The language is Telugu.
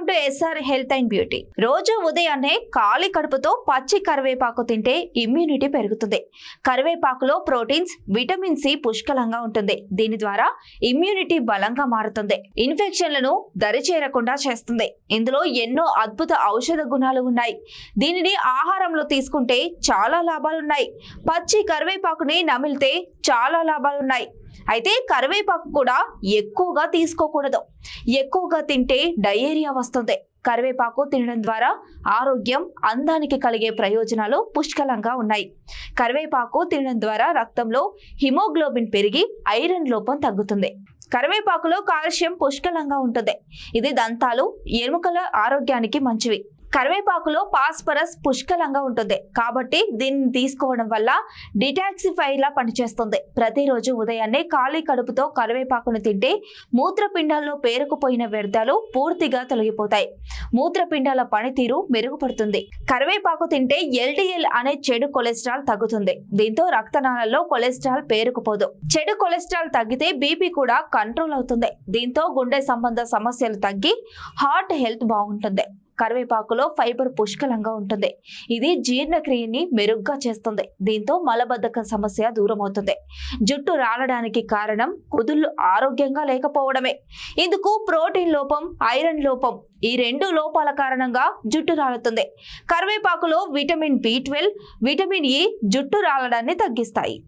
Welcome to SR health and beauty. రోజు ఉదయాన్నే ఖాళీ కడుపుతో పచ్చి కరివేపాకు తింటే ఇమ్యూనిటీ పెరుగుతుంది. కరివేపాకులో ప్రోటీన్స్, విటమిన్ సి పుష్కలంగా ఉంటుంది. దీని ద్వారా ఇమ్యూనిటీ బలంగా మారుతుంది. ఇన్ఫెక్షన్లను దరిచేరకుండా చేస్తుంది. ఇందులో ఎన్నో అద్భుత ఔషధ గుణాలు ఉన్నాయి. దీనిని ఆహారంలో తీసుకుంటే చాలా లాభాలున్నాయి. పచ్చి కరివేపాకుని నమిలితే చాలా లాభాలున్నాయి. అయితే కరివేపాకు కూడా ఎక్కువగా తీసుకోకూడదు. ఎక్కువగా తింటే డయేరియా వస్తుంది. కరివేపాకు తినడం ద్వారా ఆరోగ్యం, అందానికి కలిగే ప్రయోజనాలు పుష్కలంగా ఉన్నాయి. కరివేపాకు తినడం ద్వారా రక్తంలో హిమోగ్లోబిన్ పెరిగి ఐరన్ లోపం తగ్గుతుంది. కరివేపాకులో కాల్షియం పుష్కలంగా ఉంటుంది. ఇది దంతాలు, ఎముకల ఆరోగ్యానికి మంచివి. కరివేపాకులో ఫాస్ఫరస్ పుష్కలంగా ఉంటుంది. కాబట్టి దీన్ని తీసుకోవడం వల్ల డిటాక్సిఫైర్లా పనిచేస్తుంది. ప్రతిరోజు ఉదయాన్నే ఖాళీ కడుపుతో కరివేపాకును తింటే మూత్రపిండాల్లో పేరుకుపోయిన వ్యర్థాలు పూర్తిగా తొలగిపోతాయి. మూత్రపిండాల పనితీరు మెరుగుపడుతుంది. కరివేపాకు తింటే ఎల్డిఎల్ అనే చెడు కొలెస్ట్రాల్ తగ్గుతుంది. దీంతో రక్తనాళాల్లో కొలెస్ట్రాల్ పేరుకుపోదు. చెడు కొలెస్ట్రాల్ తగ్గితే బీపీ కూడా కంట్రోల్ అవుతుంది. దీంతో గుండె సంబంధ సమస్యలు తగ్గి హార్ట్ హెల్త్ బాగుంటుంది. కరివేపాకులో ఫైబర్ పుష్కలంగా ఉంటుంది. ఇది జీర్ణక్రియని మెరుగ్గా చేస్తుంది. దీంతో మలబద్ధకం సమస్య దూరం అవుతుంది. జుట్టు రాలడానికి కారణం కుదుళ్ళు ఆరోగ్యంగా లేకపోవడమే. ఇందుకు ప్రోటీన్ లోపం, ఐరన్ లోపం, ఈ రెండు లోపాల కారణంగా జుట్టు రాలుతుంది. కరివేపాకులో విటమిన్ B12, విటమిన్ E జుట్టు రాలడాన్ని తగ్గిస్తాయి.